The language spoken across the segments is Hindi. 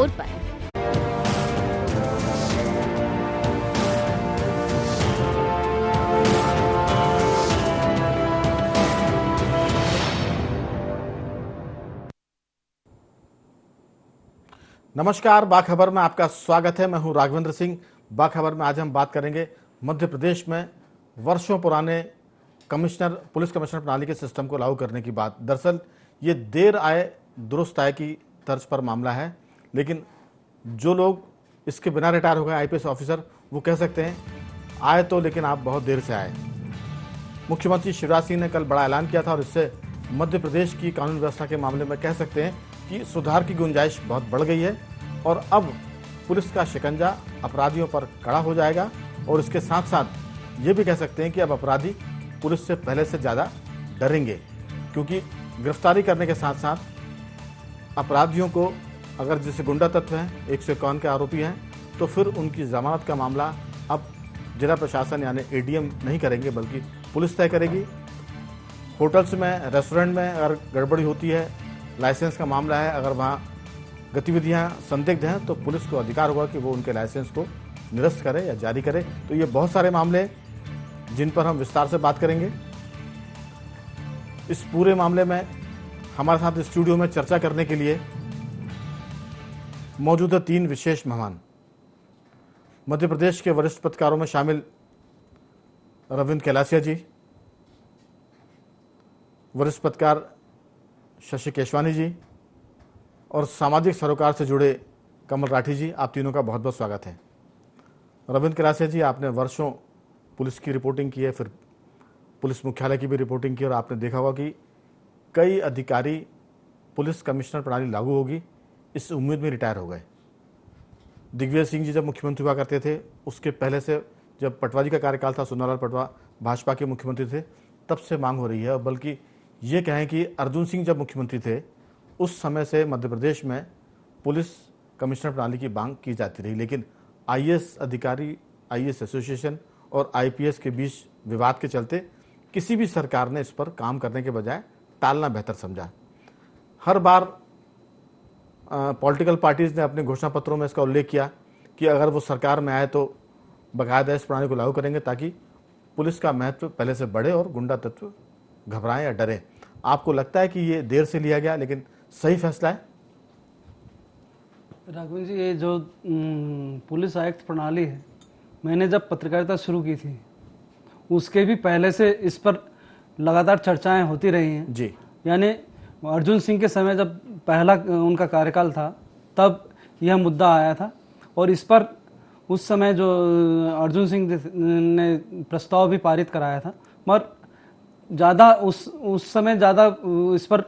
पर। नमस्कार, बाखबर में आपका स्वागत है। मैं हूं राघवेंद्र सिंह। बाखबर में आज हम बात करेंगे मध्य प्रदेश में वर्षों पुराने पुलिस कमिश्नर प्रणाली के सिस्टम को लागू करने की बात। दरअसल ये देर आए दुरुस्त आए की तर्ज पर मामला है, लेकिन जो लोग इसके बिना रिटायर हो गए आईपीएस ऑफिसर, वो कह सकते हैं आए तो, लेकिन आप बहुत देर से आए। मुख्यमंत्री शिवराज सिंह ने कल बड़ा ऐलान किया था और इससे मध्य प्रदेश की कानून व्यवस्था के मामले में कह सकते हैं कि सुधार की गुंजाइश बहुत बढ़ गई है और अब पुलिस का शिकंजा अपराधियों पर कड़ा हो जाएगा। और इसके साथ साथ ये भी कह सकते हैं कि अब अपराधी पुलिस से पहले से ज़्यादा डरेंगे, क्योंकि गिरफ्तारी करने के साथ साथ अपराधियों को, अगर जैसे गुंडा तत्व हैं, 151 के आरोपी हैं, तो फिर उनकी जमानत का मामला अब जिला प्रशासन यानी एडीएम नहीं करेंगे, बल्कि पुलिस तय करेगी। होटल्स में, रेस्टोरेंट में अगर गड़बड़ी होती है, लाइसेंस का मामला है, अगर वहाँ गतिविधियाँ संदिग्ध हैं, तो पुलिस को अधिकार होगा कि वो उनके लाइसेंस को निरस्त करे या जारी करे। तो ये बहुत सारे मामले जिन पर हम विस्तार से बात करेंगे। इस पूरे मामले में हमारे साथ स्टूडियो में चर्चा करने के लिए मौजूद है 3 विशेष मेहमान। मध्य प्रदेश के वरिष्ठ पत्रकारों में शामिल रविंद्र कैलासिया जी, वरिष्ठ पत्रकार शशि केशवानी जी और सामाजिक सरोकार से जुड़े कमल राठी जी। आप तीनों का बहुत बहुत स्वागत है। रविंद्र कैलासिया जी, आपने वर्षों पुलिस की रिपोर्टिंग की है, फिर पुलिस मुख्यालय की भी रिपोर्टिंग की, और आपने देखा होगा कि कई अधिकारी पुलिस कमिश्नर प्रणाली लागू होगी इस उम्मीद में रिटायर हो गए। दिग्विजय सिंह जी जब मुख्यमंत्री हुआ करते थे, उसके पहले से जब पटवा जी का कार्यकाल था, सुंदरलाल पटवा भाजपा के मुख्यमंत्री थे, तब से मांग हो रही है। बल्कि ये कहें कि अर्जुन सिंह जब मुख्यमंत्री थे, उस समय से मध्य प्रदेश में पुलिस कमिश्नर प्रणाली की मांग की जाती रही, लेकिन आईएएस अधिकारी, आईएएस एसोसिएशन और आईपीएस के बीच विवाद के चलते किसी भी सरकार ने इस पर काम करने के बजाय टालना बेहतर समझा। हर बार पॉलिटिकल पार्टीज ने अपने घोषणा पत्रों में इसका उल्लेख किया कि अगर वो सरकार में आए तो बाकायदा इस प्रणाली को लागू करेंगे, ताकि पुलिस का महत्व पहले से बढ़े और गुंडा तत्व घबराएं या डरें। आपको लगता है कि ये देर से लिया गया लेकिन सही फैसला है? राघवेंद्र जी, ये जो पुलिस आयुक्त प्रणाली है, मैंने जब पत्रकारिता शुरू की थी उसके भी पहले से इस पर लगातार चर्चाएं होती रही हैं जी। यानी अर्जुन सिंह के समय जब पहला उनका कार्यकाल था, तब यह मुद्दा आया था और इस पर उस समय जो अर्जुन सिंह ने प्रस्ताव भी पारित कराया था, मगर ज़्यादा उस समय ज़्यादा इस पर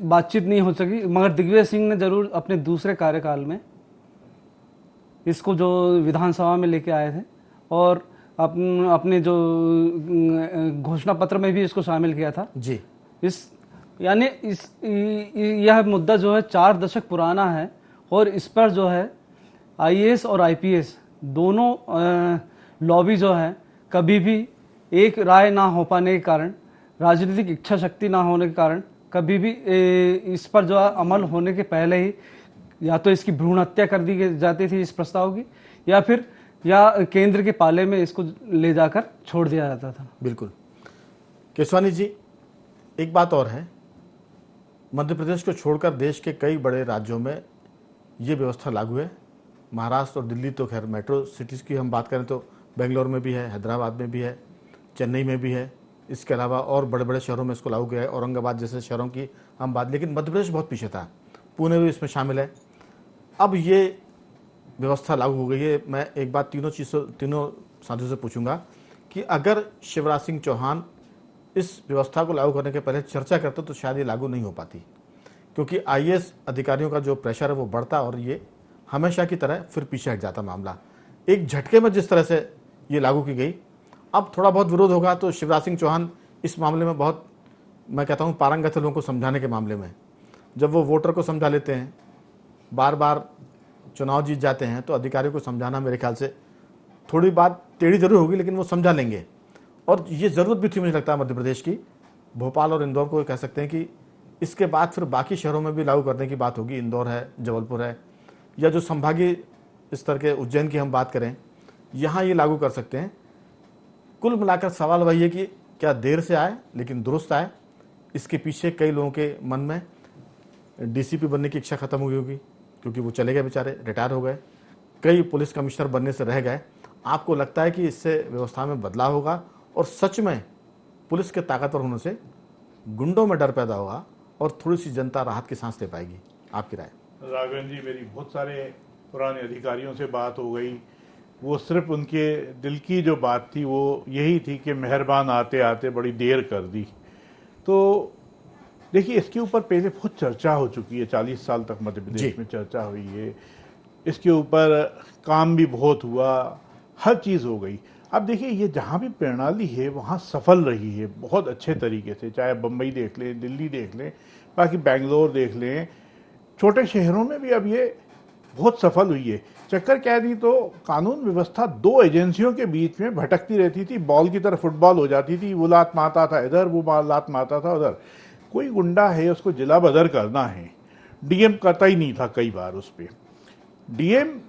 बातचीत नहीं हो सकी। मगर दिग्विजय सिंह ने जरूर अपने दूसरे कार्यकाल में इसको जो विधानसभा में लेके आए थे और अपने जो घोषणा पत्र में भी इसको शामिल किया था जी। यह मुद्दा जो है 4 दशक पुराना है और इस पर जो है आईएएस और आईपीएस दोनों लॉबी जो है, कभी भी एक राय ना हो पाने के कारण, राजनीतिक इच्छा शक्ति ना होने के कारण, कभी भी इस पर जो अमल होने के पहले ही या तो इसकी भ्रूण हत्या कर दी जाती थी इस प्रस्ताव की, या केंद्र के पाले में इसको ले जाकर छोड़ दिया जाता था। बिल्कुल। केशवानी जी, एक बात और है, मध्य प्रदेश को छोड़कर देश के कई बड़े राज्यों में ये व्यवस्था लागू है। महाराष्ट्र और दिल्ली तो खैर मेट्रो सिटीज़ की हम बात करें तो बेंगलोर में भी है, हैदराबाद में भी है, चेन्नई में भी है। इसके अलावा और बड़े बड़े शहरों में इसको लागू किया है, औरंगाबाद जैसे शहरों की हम बात, लेकिन मध्य प्रदेश बहुत पीछे था, पुणे भी इसमें शामिल है। अब ये व्यवस्था लागू हो गई है। मैं एक बात तीनों साथियों से पूछूंगा कि अगर शिवराज सिंह चौहान इस व्यवस्था को लागू करने के पहले चर्चा करते तो शायद ये लागू नहीं हो पाती, क्योंकि आईएएस अधिकारियों का जो प्रेशर है वो बढ़ता और ये हमेशा की तरह फिर पीछे हट जाता मामला। एक झटके में जिस तरह से ये लागू की गई, अब थोड़ा बहुत विरोध होगा तो शिवराज सिंह चौहान इस मामले में बहुत, मैं कहता हूँ, पारंगत है लोगों को समझाने के मामले में। जब वो वोटर को समझा लेते हैं, बार बार चुनाव जीत जाते हैं, तो अधिकारियों को समझाना मेरे ख्याल से थोड़ी बात टेढ़ी जरूर होगी, लेकिन वो समझा लेंगे। और ये ज़रूरत भी थी मुझे लगता है मध्य प्रदेश की। भोपाल और इंदौर को कह सकते हैं कि इसके बाद फिर बाकी शहरों में भी लागू करने की बात होगी, इंदौर है, जबलपुर है, या जो संभागीय स्तर के उज्जैन की हम बात करें, यहाँ ये लागू कर सकते हैं। कुल मिलाकर सवाल वही है कि क्या देर से आए लेकिन दुरुस्त आए। इसके पीछे कई लोगों के मन में डीसीपी बनने की इच्छा खत्म हुई होगी, क्योंकि वो चले गए बेचारे, रिटायर हो गए। कई पुलिस कमिश्नर बनने से रह गए। आपको लगता है कि इससे व्यवस्था में बदलाव होगा और सच में पुलिस के ताकतवर होने से गुंडों में डर पैदा होगा और थोड़ी सी जनता राहत की सांस ले पाएगी? आपकी राय? राघवेंद्र जी, मेरी बहुत सारे पुराने अधिकारियों से बात हो गई। वो सिर्फ उनके दिल की जो बात थी वो यही थी कि मेहरबान आते आते बड़ी देर कर दी। तो देखिए, इसके ऊपर पहले बहुत चर्चा हो चुकी है, 40 साल तक मध्य प्रदेश में चर्चा हुई है। इसके ऊपर काम भी बहुत हुआ, हर चीज़ हो गई। अब देखिए, ये जहाँ भी प्रणाली है वहाँ सफल रही है बहुत अच्छे तरीके से, चाहे बम्बई देख लें, दिल्ली देख लें, बाकी बेंगलोर देख लें, छोटे शहरों में भी अब ये बहुत सफल हुई है। चक्कर क्या थी, तो कानून व्यवस्था दो एजेंसियों के बीच में भटकती रहती थी, बॉल की तरह फुटबॉल हो जाती थी। वो लात मारता था इधर, वो लात मारता था उधर। कोई गुंडा है, उसको जिला बदर करना है, डीएम करता ही नहीं था कई बार उस पर। डीएम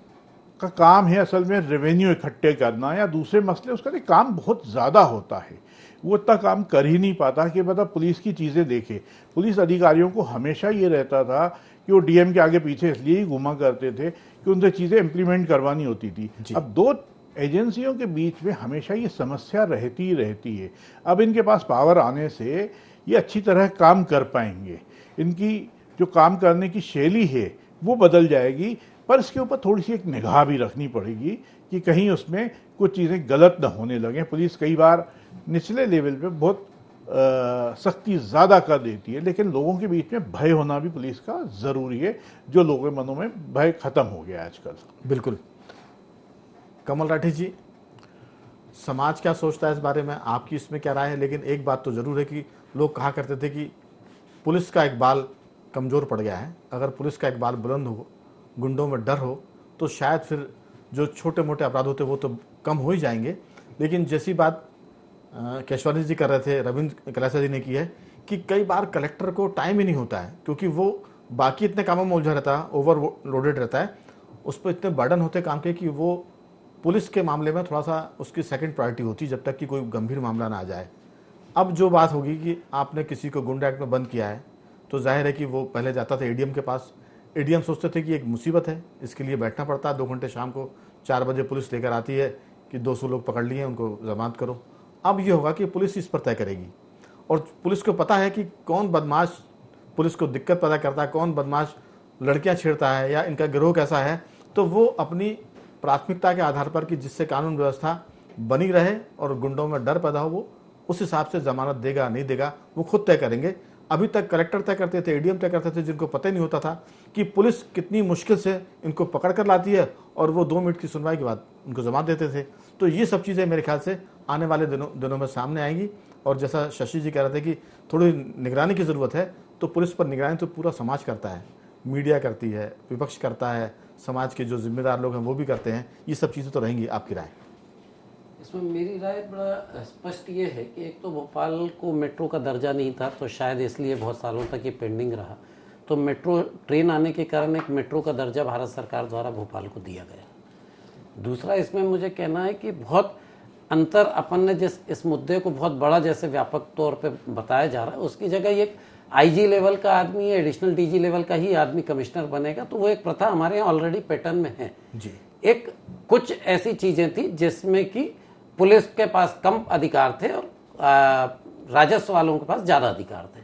का काम है असल में रेवेन्यू इकट्ठे करना या दूसरे मसले, उसका भी काम बहुत ज़्यादा होता है। वो इतना काम कर ही नहीं पाता कि मतलब पुलिस की चीज़ें देखे। पुलिस अधिकारियों को हमेशा ये रहता था कि वो डीएम के आगे पीछे इसलिए ही घुमा करते थे कि उनसे चीज़ें इम्प्लीमेंट करवानी होती थी। अब दो एजेंसियों के बीच में हमेशा ये समस्या रहती ही रहती है। अब इनके पास पावर आने से ये अच्छी तरह काम कर पाएंगे। इनकी जो काम करने की शैली है वो बदल जाएगी, पर इसके ऊपर थोड़ी सी एक निगाह भी रखनी पड़ेगी कि कहीं उसमें कुछ चीज़ें गलत न होने लगें। पुलिस कई बार निचले लेवल पे बहुत सख्ती ज़्यादा कर देती है, लेकिन लोगों के बीच में भय होना भी पुलिस का ज़रूरी है, जो लोगों के मनों में भय खत्म हो गया आजकल। बिल्कुल। कमल राठी जी, समाज क्या सोचता है इस बारे में, आपकी इसमें क्या राय है? लेकिन एक बात तो ज़रूर है कि लोग कहा करते थे कि पुलिस का इकबाल कमज़ोर पड़ गया है। अगर पुलिस का इकबाल बुलंद हो, गुंडों में डर हो, तो शायद फिर जो छोटे मोटे अपराध होते वो तो कम हो ही जाएंगे। लेकिन जैसी बात केशवानी जी कर रहे थे, रविंद्र कलेसा जी ने की है कि कई बार कलेक्टर को टाइम ही नहीं होता है, क्योंकि वो बाकी इतने कामों में उलझा रहता है, ओवरलोडेड रहता है, उस पर इतने बर्डन होते काम के कि वो पुलिस के मामले में थोड़ा सा उसकी सेकंड प्रायोरिटी होती है, जब तक कि कोई गंभीर मामला ना आ जाए। अब जो बात होगी कि आपने किसी को गुंडा एक्ट में बंद किया है, तो जाहिर है कि वो पहले जाता था एडीएम के पास। एडीएम सोचते थे कि एक मुसीबत है, इसके लिए बैठना पड़ता है 2 घंटे, शाम को 4 बजे पुलिस लेकर आती है कि 200 लोग पकड़ लिए, उनको जमानत करो। अब ये होगा कि पुलिस इस पर तय करेगी, और पुलिस को पता है कि कौन बदमाश पुलिस को दिक्कत पैदा करता है, कौन बदमाश लड़कियां छेड़ता है, या इनका गिरोह कैसा है। तो वो अपनी प्राथमिकता के आधार पर कि जिससे कानून व्यवस्था बनी रहे और गुंडों में डर पैदा हो, वो उस हिसाब से जमानत देगा नहीं देगा वो खुद तय करेंगे। अभी तक कलेक्टर तय करते थे, एडीएम तय करते थे, जिनको पता ही नहीं होता था कि पुलिस कितनी मुश्किल से इनको पकड़ कर लाती है, और वो 2 मिनट की सुनवाई के बाद उनको जमानत देते थे। तो ये सब चीज़ें मेरे ख्याल से आने वाले दिनों में सामने आएंगी। और जैसा शशि जी कह रहे थे कि थोड़ी निगरानी की ज़रूरत है, तो पुलिस पर निगरानी तो पूरा समाज करता है, मीडिया करती है, विपक्ष करता है, समाज के जो जिम्मेदार लोग हैं वो भी करते हैं। ये सब चीज़ें तो रहेंगी। आपकी राय? इसमें मेरी राय बड़ा स्पष्ट ये है कि एक तो भोपाल को मेट्रो का दर्जा नहीं था, तो शायद इसलिए बहुत सालों तक ये पेंडिंग रहा। तो मेट्रो ट्रेन आने के कारण एक मेट्रो का दर्जा भारत सरकार द्वारा भोपाल को दिया गया। दूसरा, इसमें मुझे कहना है कि बहुत अंतर अपन ने जिस इस मुद्दे को बहुत बड़ा जैसे व्यापक तौर पे बताया जा रहा है, उसकी जगह एक आईजी लेवल का आदमी या एडिशनल डीजी लेवल का ही आदमी कमिश्नर बनेगा, तो वो एक प्रथा हमारे यहाँ ऑलरेडी पैटर्न में है जी। एक कुछ ऐसी चीजें थी जिसमें कि पुलिस के पास कम अधिकार थे और राजस्व वालों के पास ज्यादा अधिकार थे।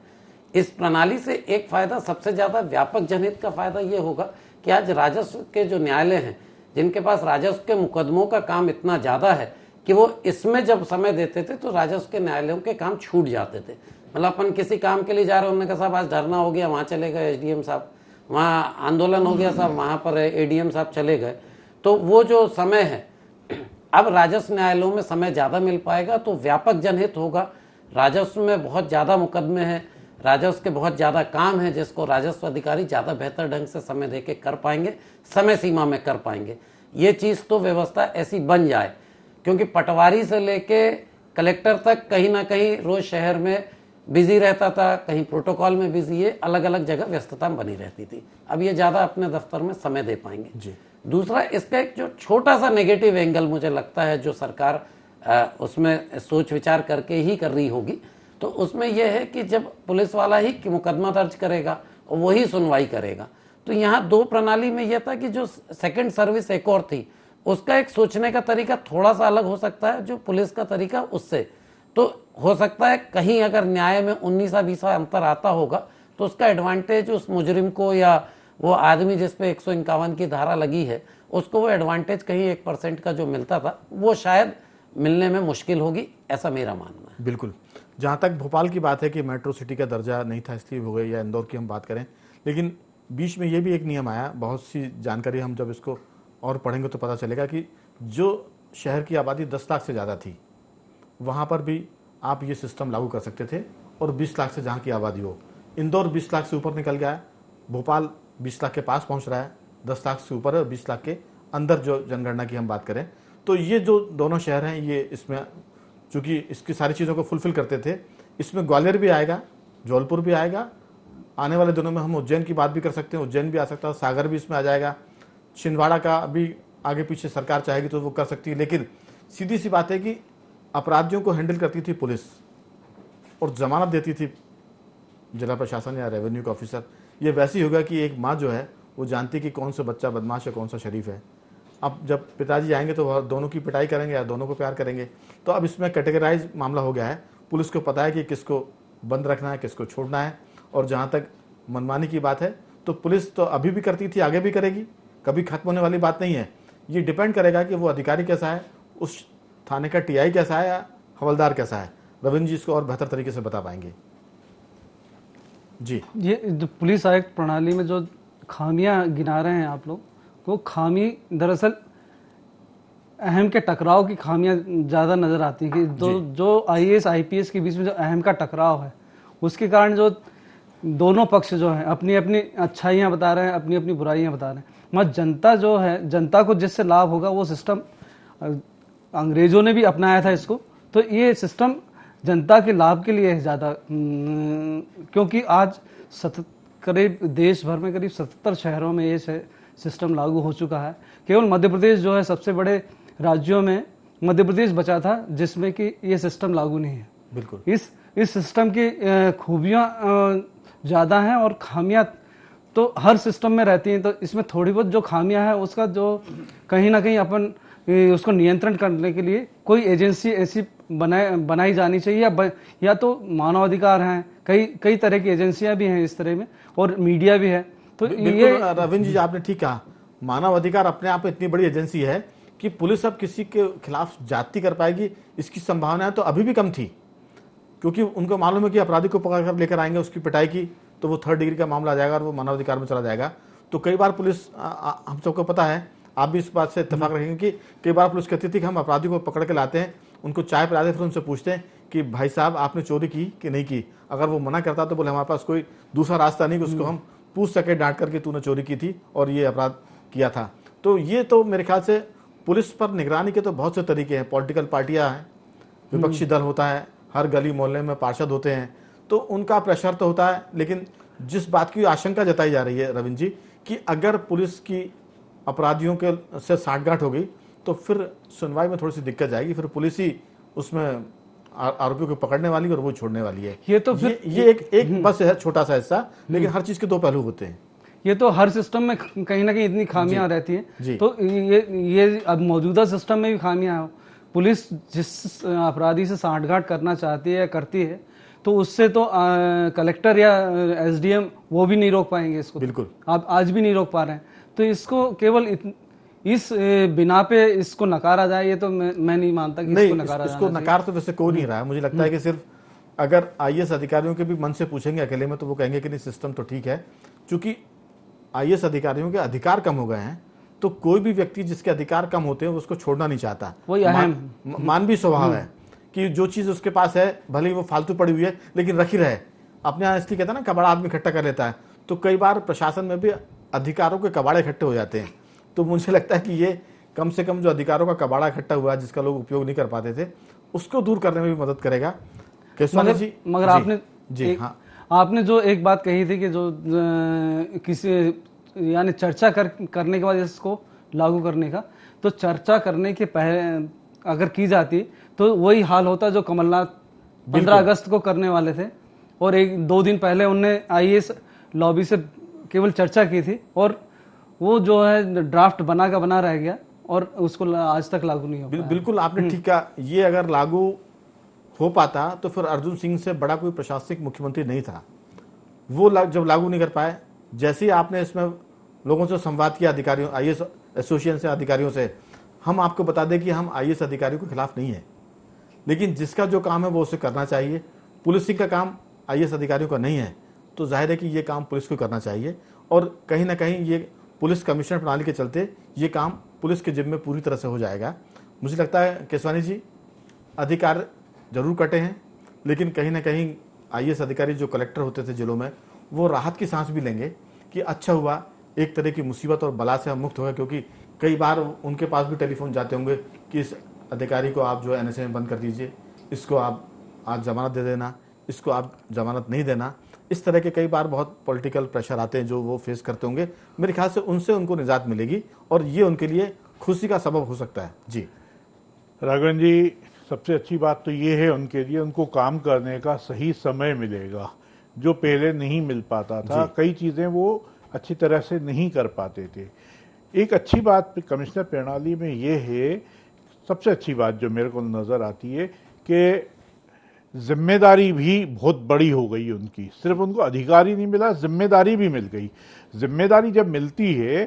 इस प्रणाली से एक फायदा, सबसे ज्यादा व्यापक जनहित का फायदा ये होगा कि आज राजस्व के जो न्यायालय हैं, जिनके पास राजस्व के मुकदमों का काम इतना ज्यादा है कि वो इसमें जब समय देते थे तो राजस्व के न्यायालयों के काम छूट जाते थे। मतलब अपन किसी काम के लिए जा रहे हैं, उन्होंने कहा साहब आज धरना हो गया, वहाँ चले गए एसडीएम साहब, वहाँ आंदोलन हो गया साहब, वहाँ पर एडीएम साहब चले गए। तो वो जो समय है, अब राजस्व न्यायालयों में समय ज़्यादा मिल पाएगा, तो व्यापक जनहित होगा। राजस्व में बहुत ज़्यादा मुकदमे हैं, राजस्व के बहुत ज़्यादा काम है, जिसको राजस्व अधिकारी ज़्यादा बेहतर ढंग से समय देके कर पाएंगे, समय सीमा में कर पाएंगे। ये चीज़ तो व्यवस्था ऐसी बन जाए, क्योंकि पटवारी से लेके कलेक्टर तक कहीं ना कहीं रोज शहर में बिजी रहता था, कहीं प्रोटोकॉल में बिजी है, अलग अलग जगह व्यस्तता बनी रहती थी। अब ये ज़्यादा अपने दफ्तर में समय दे पाएंगे। जी। दूसरा, इसका एक जो छोटा सा नेगेटिव एंगल मुझे लगता है जो सरकार उसमें सोच विचार करके ही कर रही होगी, तो उसमें यह है कि जब पुलिस वाला ही मुकदमा दर्ज करेगा और वही सुनवाई करेगा, तो यहाँ दो प्रणाली में यह था कि जो सेकंड सर्विस एक और थी, उसका एक सोचने का तरीका थोड़ा सा अलग हो सकता है जो पुलिस का तरीका उससे। तो हो सकता है कहीं अगर न्याय में 19-20 अंतर आता होगा तो उसका एडवांटेज उस मुजरिम को या वो आदमी जिस पे 151 की धारा लगी है उसको वो एडवांटेज कहीं 1% का जो मिलता था वो शायद मिलने में मुश्किल होगी, ऐसा मेरा मानना है। बिल्कुल। जहाँ तक भोपाल की बात है कि मेट्रो सिटी का दर्जा नहीं था इसलिए हो गई, या इंदौर की हम बात करें, लेकिन बीच में ये भी एक नियम आया, बहुत सी जानकारी हम जब इसको और पढ़ेंगे तो पता चलेगा कि जो शहर की आबादी 10 लाख से ज़्यादा थी वहाँ पर भी आप ये सिस्टम लागू कर सकते थे, और 20 लाख से जहाँ की आबादी हो। इंदौर 20 लाख से ऊपर निकल गया है, भोपाल 20 लाख के पास पहुँच रहा है, 10 लाख से ऊपर है, और 20 लाख के अंदर जो जनगणना की हम बात करें तो ये जो दोनों शहर हैं ये इसमें चूँकि इसकी सारी चीज़ों को फुलफिल करते थे, इसमें ग्वालियर भी आएगा, जौनपुर भी आएगा, आने वाले दिनों में हम उज्जैन की बात भी कर सकते हैं, उज्जैन भी आ सकता है, सागर भी इसमें आ जाएगा, छिंदवाड़ा का भी आगे पीछे सरकार चाहेगी तो वो कर सकती है। लेकिन सीधी सी बात है कि अपराधियों को हैंडल करती थी पुलिस और जमानत देती थी जिला प्रशासन या रेवेन्यू का ऑफिसर। ये वैसे ही होगा कि एक माँ जो है वो जानती कि कौन सा बच्चा बदमाश है, कौन सा शरीफ है। अब जब पिताजी आएंगे तो वह दोनों की पिटाई करेंगे या दोनों को प्यार करेंगे। तो अब इसमें कैटेगराइज मामला हो गया है, पुलिस को पता है कि किसको बंद रखना है, किसको छोड़ना है। और जहाँ तक मनमानी की बात है तो पुलिस तो अभी भी करती थी, आगे भी करेगी, कभी खत्म होने वाली बात नहीं है। ये डिपेंड करेगा कि वो अधिकारी कैसा है, उस थाने का टीआई कैसा है या हवलदार कैसा है। रविंद्र जी इसको और बेहतर तरीके से बता पाएंगे। जी, ये जो पुलिस आयुक्त प्रणाली में जो खामियां गिना रहे हैं आप लोग, वो खामी दरअसल अहम के टकराव की खामियां ज़्यादा नज़र आती हैं कि जो आईएएस आईपीएस के बीच में जो अहम का टकराव है उसके कारण जो दोनों पक्ष जो है अपनी अपनी अच्छाइयाँ बता रहे हैं, अपनी अपनी बुराइयाँ बता रहे हैं। मगर जनता जो है, जनता को जिससे लाभ होगा वो सिस्टम अंग्रेजों ने भी अपनाया था इसको, तो ये सिस्टम जनता के लाभ के लिए ज़्यादा, क्योंकि आज करीब देश भर में करीब 77 शहरों में ये सिस्टम लागू हो चुका है। केवल मध्य प्रदेश जो है सबसे बड़े राज्यों में मध्य प्रदेश बचा था जिसमें कि ये सिस्टम लागू नहीं है। बिल्कुल। इस सिस्टम की खूबियाँ ज़्यादा हैं और खामियां तो हर सिस्टम में रहती हैं। तो इसमें थोड़ी बहुत जो खामियां हैं उसका जो कहीं ना कहीं अपन उसको नियंत्रण करने के लिए कोई एजेंसी ऐसी बनाई जानी चाहिए, या तो मानवाधिकार हैं, कई तरह की एजेंसियां भी हैं इस तरह में, और मीडिया भी है। तो ये रविंद्र जी आपने ठीक कहा, मानवाधिकार अपने आप में इतनी बड़ी एजेंसी है कि पुलिस अब किसी के खिलाफ जाति कर पाएगी इसकी संभावना तो अभी भी कम थी, क्योंकि उनको मालूम है कि अपराधी को पकड़ कर लेकर आएंगे, उसकी पिटाई की तो वो 3rd डिग्री का मामला आ जाएगा और वो मानवाधिकार में चला जाएगा। तो कई बार पुलिस, हम सबको पता है, आप भी इस बात से इत्तेफाक रखेंगे कि कई बार पुलिस कहती थी कि हम अपराधी को पकड़ के लाते हैं, उनको चाय पिलाते हैं, फिर उनसे पूछते हैं कि भाई साहब आपने चोरी की कि नहीं की। अगर वो मना करता तो बोले हमारे पास कोई दूसरा रास्ता नहीं कि उसको हम पूछ सके डांट करके तूने चोरी की थी और ये अपराध किया था। तो ये तो मेरे ख्याल से पुलिस पर निगरानी के तो बहुत से तरीके हैं। पॉलिटिकल पार्टियां हैं, विपक्षी दल होता है, हर गली मोहल्ले में पार्षद होते हैं, तो उनका प्रेशर तो होता है। लेकिन जिस बात की आशंका जताई जा रही है रविंद्र जी कि अगर पुलिस की अपराधियों के से साठगांठ हो गई तो फिर सुनवाई में थोड़ी सी दिक्कत जाएगी, फिर पुलिस ही उसमें आरोपियों को पकड़ने वाली और वो छोड़ने वाली है। ये तो फिर ये एक बस है छोटा सा हिस्सा, लेकिन हर चीज के 2 पहलू होते हैं। ये तो हर सिस्टम में कहीं ना कहीं इतनी खामियां रहती हैं। तो ये अब मौजूदा सिस्टम में भी खामियां हैं। पुलिस जिस अपराधी से साठगांठ करना चाहती है या करती है तो उससे तो कलेक्टर या एसडीएम वो भी नहीं रोक पाएंगे इसको। बिल्कुल, आप आज भी नहीं रोक पा रहे हैं। तो इसको केवल इस बिना पे इसको नकारा जाए, ये तो मैं नहीं मानता कि इसको नकारा इसको नकार तो वैसे कोई नहीं रहा है। मुझे लगता है कि सिर्फ अगर आईएएस अधिकारियों के भी मन से पूछेंगे अकेले में तो वो कहेंगे कि नहीं सिस्टम तो ठीक है। चूंकि आईएएस अधिकारियों के अधिकार कम हो गए हैं तो कोई भी व्यक्ति जिसके अधिकार कम होते हैं उसको छोड़ना नहीं चाहता। वही अहम मानवीय स्वभाव है कि जो चीज उसके पास है भले ही वो फालतू पड़ी हुई है लेकिन रखी रहे। अपने यहाँ इसलिए कहता है ना कबाड़ा आदमी इकट्ठा कर लेता है, तो कई बार प्रशासन में भी अधिकारों के कबाड़े इकट्ठे हो जाते हैं। तो मुझे लगता है कि ये कम से कम जो अधिकारों का कबाड़ा इकट्ठा हुआ है जिसका लोग उपयोग नहीं कर पाते थे उसको दूर करने में भी मदद करेगा। केसवानी जी मगर जी, आपने जी हाँ आपने जो एक बात कही थी कि जो किसी यानी चर्चा करने के बाद इसको लागू करने का, तो चर्चा करने के पहले अगर की जाती तो वही हाल होता जो कमलनाथ 15 अगस्त को करने वाले थे, और 1-2 दिन पहले उनने आईएएस लॉबी से केवल चर्चा की थी, और वो जो है ड्राफ्ट बना का बना रह गया और उसको आज तक लागू नहीं हो पाया। बिल्कुल आपने ठीक कहा। ये अगर लागू हो पाता तो फिर अर्जुन सिंह से बड़ा कोई प्रशासनिक मुख्यमंत्री नहीं था। वो जब लागू नहीं कर पाए, जैसे ही आपने इसमें लोगों से संवाद किया, अधिकारियों, आईएएस एसोसिएशन से, अधिकारियों से, हम आपको बता दें कि हम आईएएस अधिकारियों के खिलाफ नहीं है, लेकिन जिसका जो काम है वो उसे करना चाहिए। पुलिसिंग का काम आईएएस अधिकारियों का नहीं है, तो जाहिर है कि ये काम पुलिस को करना चाहिए। और कहीं ना कहीं ये पुलिस कमिश्नर प्रणाली के चलते ये काम पुलिस के जिम्मे पूरी तरह से हो जाएगा। मुझे लगता है केसवानी जी, अधिकार जरूर कटे हैं, लेकिन कहीं ना कहीं आईएएस अधिकारी जो कलेक्टर होते थे जिलों में, वो राहत की सांस भी लेंगे कि अच्छा हुआ, एक तरह की मुसीबत और बला से हम मुक्त हो गए। क्योंकि कई बार उनके पास भी टेलीफोन जाते होंगे कि इस अधिकारी को आप जो है एनएसए में बंद कर दीजिए, इसको आप आज जमानत दे देना, इसको आप जमानत नहीं देना। इस तरह के कई बार बहुत पॉलिटिकल प्रेशर आते हैं जो वो फेस करते होंगे। मेरे ख्याल से उनसे उनको निजात मिलेगी और ये उनके लिए खुशी का सबब हो सकता है। जी राघवन जी, सबसे अच्छी बात तो ये है उनके लिए, उनको काम करने का सही समय मिलेगा जो पहले नहीं मिल पाता था। कई चीज़ें वो अच्छी तरह से नहीं कर पाते थे। एक अच्छी बात कमिश्नर प्रणाली में ये है, सबसे अच्छी बात जो मेरे को नज़र आती है कि जिम्मेदारी भी बहुत बड़ी हो गई उनकी। सिर्फ उनको अधिकार ही नहीं मिला, जिम्मेदारी भी मिल गई। जिम्मेदारी जब मिलती है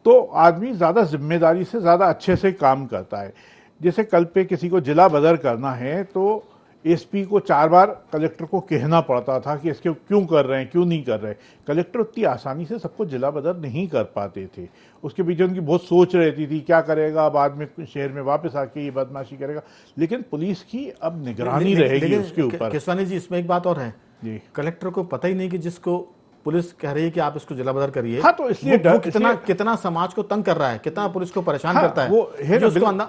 तो आदमी ज़्यादा जिम्मेदारी से ज़्यादा अच्छे से काम करता है। जैसे कल पे किसी को जिला बदर करना है तो एसपी को 4 बार कलेक्टर को कहना पड़ता था कि इसके क्यों कर रहे हैं, क्यों नहीं कर रहे। कलेक्टर उतनी आसानी से सबको जिला बदर नहीं कर पाते थे, उसके पीछे उनकी बहुत सोच रहती थी, क्या करेगा बाद में शहर में वापस आके ये बदमाशी करेगा। लेकिन पुलिस की अब निगरानी रहेगी उसके ऊपर। केसवानी जी, इसमें एक बात और है जी, कलेक्टर को पता ही नहीं कि जिसको पुलिस कह रही है कि आप इसको जिला बदर करिए, हाँ, तो इसलिए वो कितना समाज को तंग कर रहा है, कितना पुलिस को परेशान हाँ, करता है, वो है जो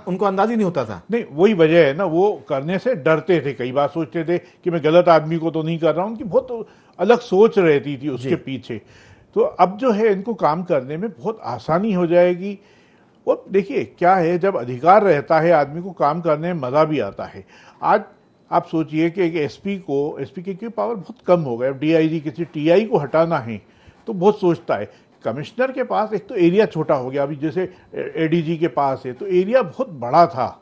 उनको अंदाज ही नहीं होता था। नहीं, वही वजह है ना, वो करने से डरते थे। कई बार सोचते थे कि मैं गलत आदमी को तो नहीं कर रहा हूं। उनकी बहुत अलग सोच रहती थी उसके पीछे। तो अब जो है इनको काम करने में बहुत आसानी हो जाएगी। और देखिए क्या है, जब अधिकार रहता है आदमी को काम करने में मजा भी आता है। आज आप सोचिए कि एक एसपी की पावर बहुत कम हो गया। डीआईजी किसी टीआई को हटाना है तो बहुत सोचता है। कमिश्नर के पास एक तो एरिया छोटा हो गया, अभी जैसे एडीजी के पास है तो एरिया बहुत बड़ा था,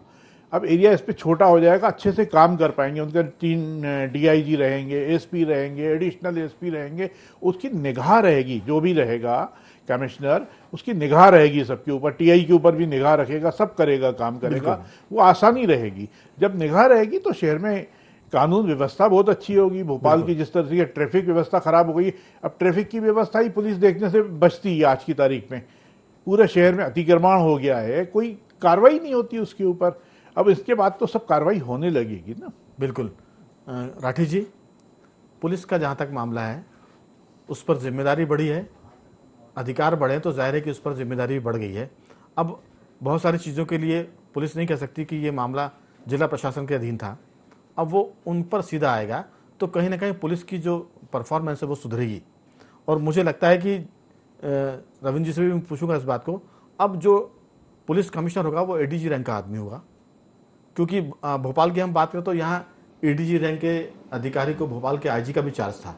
अब एरिया इस पे छोटा हो जाएगा, अच्छे से काम कर पाएंगे। उनके 3 डीआईजी रहेंगे, एसपी रहेंगे, एडिशनल एसपी रहेंगे, उसकी निगाह रहेगी। जो भी रहेगा कमिश्नर, उसकी निगाह रहेगी सबके ऊपर, टीआई के ऊपर भी निगाह रखेगा, सब करेगा, काम करेगा, वो आसानी रहेगी। जब निगाह रहेगी तो शहर में कानून व्यवस्था बहुत अच्छी होगी। भोपाल की जिस तरह से ट्रैफिक व्यवस्था खराब हो गई, अब ट्रैफिक की व्यवस्था ही पुलिस देखने से बचती है। आज की तारीख में पूरे शहर में अतिक्रमण हो गया है, कोई कार्रवाई नहीं होती उसके ऊपर। अब इसके बाद तो सब कार्रवाई होने लगेगी ना। बिल्कुल। राठी जी, पुलिस का जहाँ तक मामला है उस पर जिम्मेदारी बढ़ी है, अधिकार बढ़े तो जाहिर है कि उस पर जिम्मेदारी बढ़ गई है। अब बहुत सारी चीज़ों के लिए पुलिस नहीं कह सकती कि ये मामला जिला प्रशासन के अधीन था, अब वो उन पर सीधा आएगा तो कहीं ना कहीं पुलिस की जो परफॉर्मेंस है वो सुधरेगी। और मुझे लगता है कि रविंद्र जी से भी मैं पूछूंगा इस बात को, अब जो पुलिस कमिश्नर होगा वो एडीजी रैंक का आदमी होगा, क्योंकि भोपाल की हम बात करें तो यहाँ एडीजी रैंक के अधिकारी को भोपाल के आईजी का भी चार्ज था।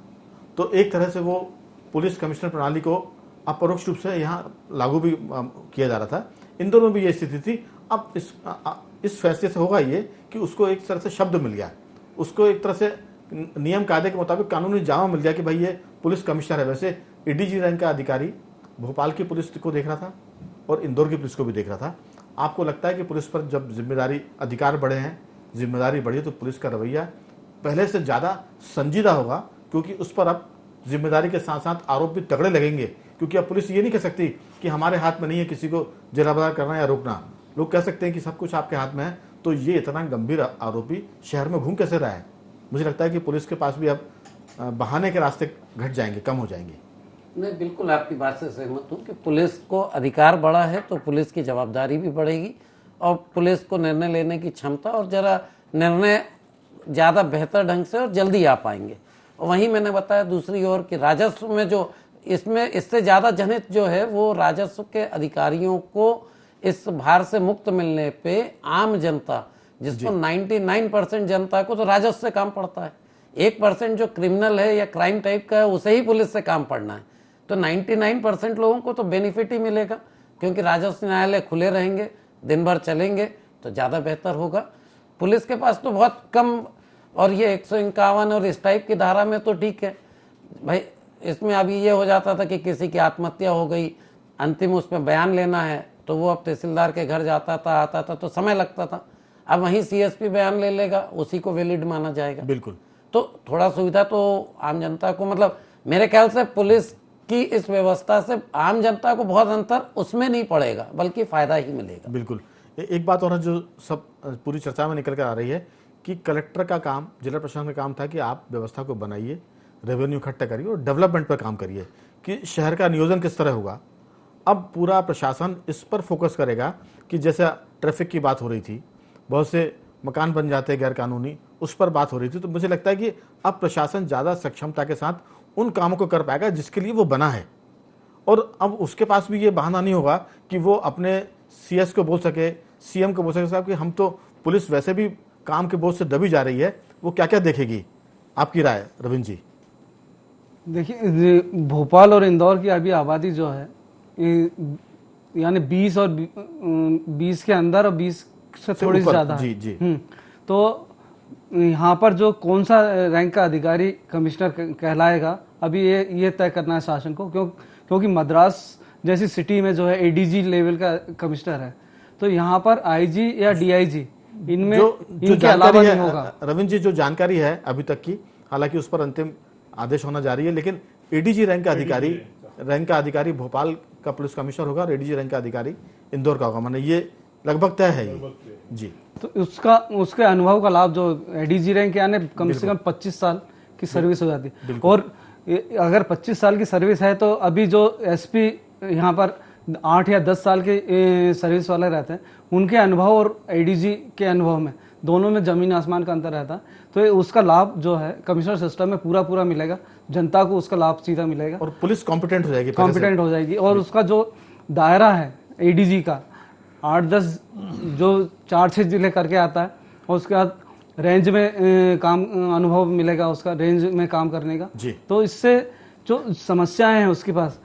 तो एक तरह से वो पुलिस कमिश्नर प्रणाली को अपरोक्ष रूप से यहाँ लागू भी किया जा रहा था। इंदौर में भी ये स्थिति थी। अब इस फैसले से होगा ये कि उसको एक तरह से शब्द मिल गया, उसको एक तरह से नियम कायदे के मुताबिक कानूनी जामा मिल गया कि भाई ये पुलिस कमिश्नर है। वैसे एडीजी रैंक का अधिकारी भोपाल की पुलिस को देख रहा था और इंदौर की पुलिस को भी देख रहा था। आपको लगता है कि पुलिस पर जब जिम्मेदारी, अधिकार बढ़े हैं, जिम्मेदारी बढ़ी, तो पुलिस का रवैया पहले से ज़्यादा संजीदा होगा, क्योंकि उस पर अब जिम्मेदारी के साथ साथ आरोप भी तगड़े लगेंगे। क्योंकि अब पुलिस ये नहीं कह सकती कि हमारे हाथ में नहीं है किसी को जेराबदार करना या रोकना। लोग कह सकते हैं कि सब कुछ आपके हाथ में है, तो ये इतना गंभीर आरोपी शहर में घूम कैसे रहा है। मुझे लगता है कि पुलिस के पास भी अब बहाने के रास्ते घट जाएंगे, कम हो जाएंगे। मैं बिल्कुल आपकी बात से सहमत हूँ कि पुलिस को अधिकार बढ़ा है तो पुलिस की जवाबदारी भी बढ़ेगी और पुलिस को निर्णय लेने की क्षमता और जरा निर्णय ज़्यादा बेहतर ढंग से और जल्दी आ पाएंगे। और वहीं मैंने बताया दूसरी ओर कि राजस्व में जो इसमें इससे ज़्यादा जनहित जो है वो राजस्व के अधिकारियों को इस भार से मुक्त मिलने पे आम जनता, जिसको 99% जनता को तो राजस्व से काम पड़ता है, 1% जो क्रिमिनल है या क्राइम टाइप का है उसे ही पुलिस से काम पड़ना है, तो 99% लोगों को तो बेनिफिट ही मिलेगा, क्योंकि राजस्व न्यायालय खुले रहेंगे, दिन भर चलेंगे तो ज़्यादा बेहतर होगा। पुलिस के पास तो बहुत कम, और ये 151 और इस टाइप की धारा में तो ठीक है भाई, इसमें अभी ये हो जाता था कि किसी की आत्महत्या हो गई, अंतिम उसमें बयान लेना है तो वो अब तहसीलदार के घर जाता था, आता था, तो समय लगता था। अब वहीं सीएसपी बयान ले लेगा, उसी को वैलिड माना जाएगा। बिल्कुल। तो थोड़ा सुविधा तो आम जनता को, मतलब मेरे ख्याल से पुलिस की इस व्यवस्था से आम जनता को बहुत अंतर उसमें नहीं पड़ेगा, बल्कि फायदा ही मिलेगा। बिल्कुल। एक बात और है जो सब पूरी चर्चा में निकल कर आ रही है कि कलेक्टर का काम, जिला प्रशासन का काम था कि आप व्यवस्था को बनाइए, रेवेन्यू इकट्ठा करिए और डेवलपमेंट पर काम करिए कि शहर का नियोजन किस तरह होगा। अब पूरा प्रशासन इस पर फोकस करेगा कि जैसे ट्रैफिक की बात हो रही थी, बहुत से मकान बन जाते हैं गैर कानूनी, उस पर बात हो रही थी, तो मुझे लगता है कि अब प्रशासन ज़्यादा सक्षमता के साथ उन कामों को कर पाएगा जिसके लिए वो बना है। और अब उसके पास भी ये बहाना नहीं होगा कि वो अपने सीएस को बोल सके, सीएम को बोल सके साहब कि हम तो, पुलिस वैसे भी काम के बोझ से दबी जा रही है, वो क्या क्या देखेगी। आपकी राय रविंद्र जी? देखिए, भोपाल और इंदौर की अभी आबादी जो है यानी 20 और 20 के अंदर और 20 से थोड़ी ज़्यादा है। जी। तो यहाँ पर जो कौन सा रैंक का अधिकारी कमिश्नर कहलाएगा, अभी ये तय करना है शासन को, क्योंकि मद्रास जैसी सिटी में जो है एडीजी लेवल का कमिश्नर है, तो यहाँ पर आईजी या डीआईजी इनमें इनके अलावा नहीं होगा। रविंद्र जी, जो जानकारी है अभी तक की, हालांकि उस पर अंतिम आदेश होना जारी है, लेकिन एडीजी रैंक का अधिकारी भोपाल का पुलिस कमिश्नर होगा और एडीजी रैंक का अधिकारी इंदौर का होगा, माने ये लगभग तय है ये जी। तो उसके अनुभव का लाभ जो एडीजी रैंक यानी कम से कम 25 साल की सर्विस हो जाती है। और अगर 25 साल की सर्विस है तो अभी जो एसपी यहाँ पर 8 या 10 साल के सर्विस वाले रहते हैं, उनके अनुभव और एडीजी के अनुभव में दोनों में जमीन आसमान का अंतर रहता है। तो उसका लाभ जो है कमिश्नर सिस्टम में पूरा मिलेगा, जनता को उसका लाभ सीधा मिलेगा और पुलिस कॉम्पिटेंट हो जाएगी और उसका जो दायरा है एडीजी का 8-10 जो 4-6 जिले करके आता है, और उसके बाद रेंज में काम अनुभव मिलेगा उसका, रेंज में काम करने का। तो इससे जो समस्याएं हैं उसके पास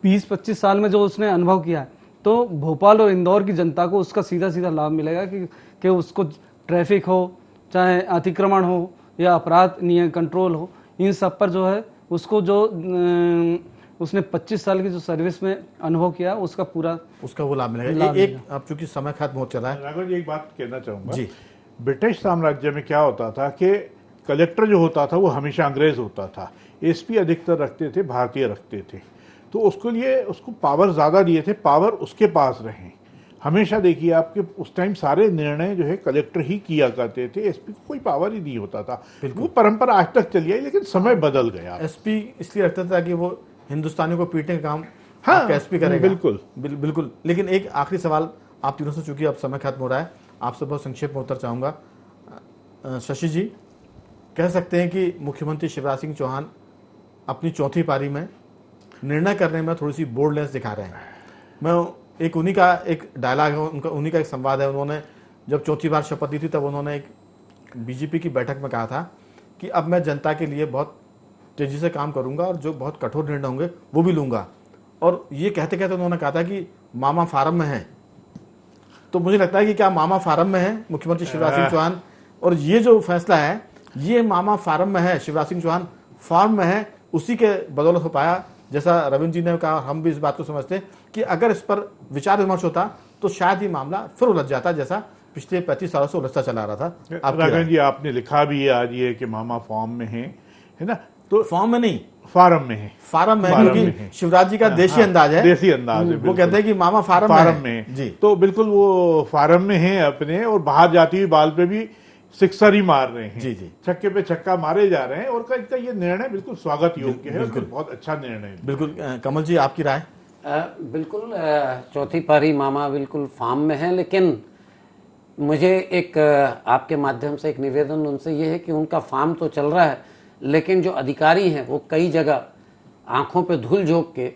20-25 साल में जो उसने अनुभव किया है, तो भोपाल और इंदौर की जनता को उसका सीधा लाभ मिलेगा कि उसको ट्रैफिक हो, चाहे अतिक्रमण हो या अपराध नियंत्रण कंट्रोल हो, इन सब पर जो है उसको जो उसने 25 साल की जो सर्विस में अनुभव किया उसका वो लाभ मिलेगा। एक अब चूंकि समय खत्म हो चला है, राघव जी एक बात कहना चाहूंगा जी। ब्रिटिश साम्राज्य में क्या होता था कि कलेक्टर जो होता था वो हमेशा अंग्रेज होता था, एसपी अधिकतर रखते थे भारतीय रखते थे, तो उसके लिए उसको पावर ज्यादा दिए थे, पावर उसके पास रहे हमेशा। देखिए आपके उस टाइम सारे निर्णय जो है कलेक्टर ही किया करते थे, एसपी को कोई पावर ही नहीं होता था। वो परंपरा आज तक चली आई, लेकिन समय बदल गया। एसपी इसलिए रखता था कि वो हिंदुस्तानियों को पीटने का काम एसपी करेगा। बिल्कुल। लेकिन एक आखिरी सवाल आप तीनों से, चूंकि अब समय खत्म हो रहा है, आपसे बहुत संक्षेप में उत्तर चाहूंगा। शशि जी, कह सकते हैं कि मुख्यमंत्री शिवराज सिंह चौहान अपनी चौथी पारी में निर्णय करने में थोड़ी सी बोल्डनेस दिखा रहे हैं। मैं एक उन्हीं का एक डायलॉग है, उनका उन्हीं का एक संवाद है। उन्होंने जब चौथी बार शपथ ली थी तब उन्होंने एक बीजेपी की बैठक में कहा था कि अब मैं जनता के लिए बहुत तेजी से काम करूंगा और जो बहुत कठोर निर्णय होंगे वो भी लूंगा। और ये कहते कहते उन्होंने कहा था कि मामा फार्म में है। तो मुझे लगता है कि क्या मामा फार्म में है मुख्यमंत्री शिवराज सिंह चौहान, और ये जो फैसला है ये मामा फार्म में है, शिवराज सिंह चौहान फार्म में है, उसी के बदौलत हो पाया। जैसा रविंद्र जी ने कहा, हम भी इस बात को समझते हैं कि अगर इस पर विचार विमर्श होता तो शायद ये मामला फिर उलझ जाता, जैसा पिछले 35 सालों से उलझता चला रहा था। राघव जी, आपने लिखा भी है आज ये कि मामा फॉर्म में है ना? तो फॉर्म में नहीं, फार्म में है। फार्म में, क्योंकि शिवराज जी का देशी अंदाज है, देसी अंदाज है। वो कहते हैं कि मामा फार्म में जी। तो बिल्कुल वो फार्म में है अपने, और बाहर जाती हुई बाल पे भी सिक्सर ही मार रहे हैं। जी। छक्के पे छक्का मारे जा रहे हैं, और इनका ये निर्णय बिल्कुल स्वागत योग्य है, बिल्कुल बहुत अच्छा निर्णय है। बिल्कुल। कमल जी, आपकी राय? बिल्कुल, चौथी पारी मामा बिल्कुल फार्म में है, लेकिन मुझे एक आपके माध्यम से एक निवेदन उनसे ये है कि उनका फार्म तो चल रहा है, लेकिन जो अधिकारी हैं वो कई जगह आंखों पे धूल झोंक के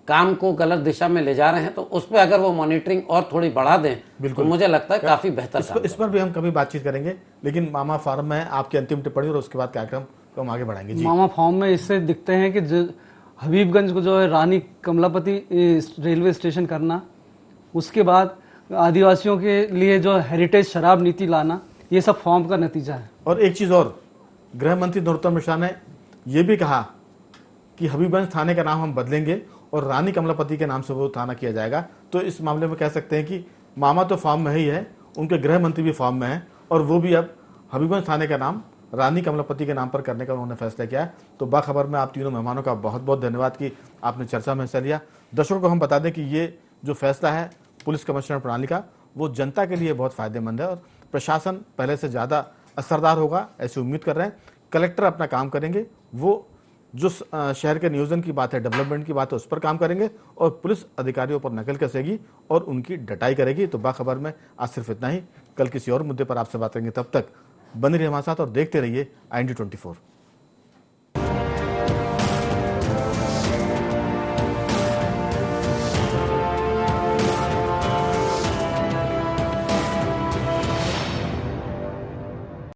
काम को गलत दिशा में ले जा रहे हैं, तो उस पर अगर वो मॉनिटरिंग और थोड़ी बढ़ा दें तो मुझे लगता है काफी बेहतर काम इस पर भी हम कभी बातचीत करेंगे, लेकिन मामा फार्म में आपकी अंतिम टिप्पणी और उसके बाद कार्यक्रम को हम आगे बढ़ाएंगे। जी मामा फार्म में इससे दिखते हैं कि हबीबगंज को जो है रानी कमलापति रेलवे स्टेशन करना, उसके बाद आदिवासियों के लिए जो हेरिटेज शराब नीति लाना, ये सब फॉर्म का नतीजा है। और एक चीज और, गृह मंत्री नरोत्तम मिश्रा ने यह भी कहा कि हबीबगंज थाने का नाम हम बदलेंगे और रानी कमलापति के नाम से वो थाना किया जाएगा। तो इस मामले में कह सकते हैं कि मामा तो फॉर्म में ही है, उनके गृह मंत्री भी फॉर्म में है, और वो भी अब हबीबगंज थाने का नाम रानी कमलापति के नाम पर करने का उन्होंने फैसला किया है। तो बाखबर में आप तीनों मेहमानों का बहुत बहुत धन्यवाद कि आपने चर्चा में हिस्सा लिया। दर्शकों को हम बता दें कि ये जो फैसला है पुलिस कमिश्नर प्रणाली का, वो जनता के लिए बहुत फायदेमंद है और प्रशासन पहले से ज़्यादा असरदार होगा, ऐसी उम्मीद कर रहे हैं। कलेक्टर अपना काम करेंगे, वो जो शहर के नियोजन की बात है, डेवलपमेंट की बात है, उस पर काम करेंगे, और पुलिस अधिकारियों पर नकल कसेगी और उनकी डटाई करेगी। तो बाखबर में आज सिर्फ इतना ही। कल किसी और मुद्दे पर आपसे बात करेंगे, तब तक बने रहिए हमारे साथ और देखते रहिए IND24।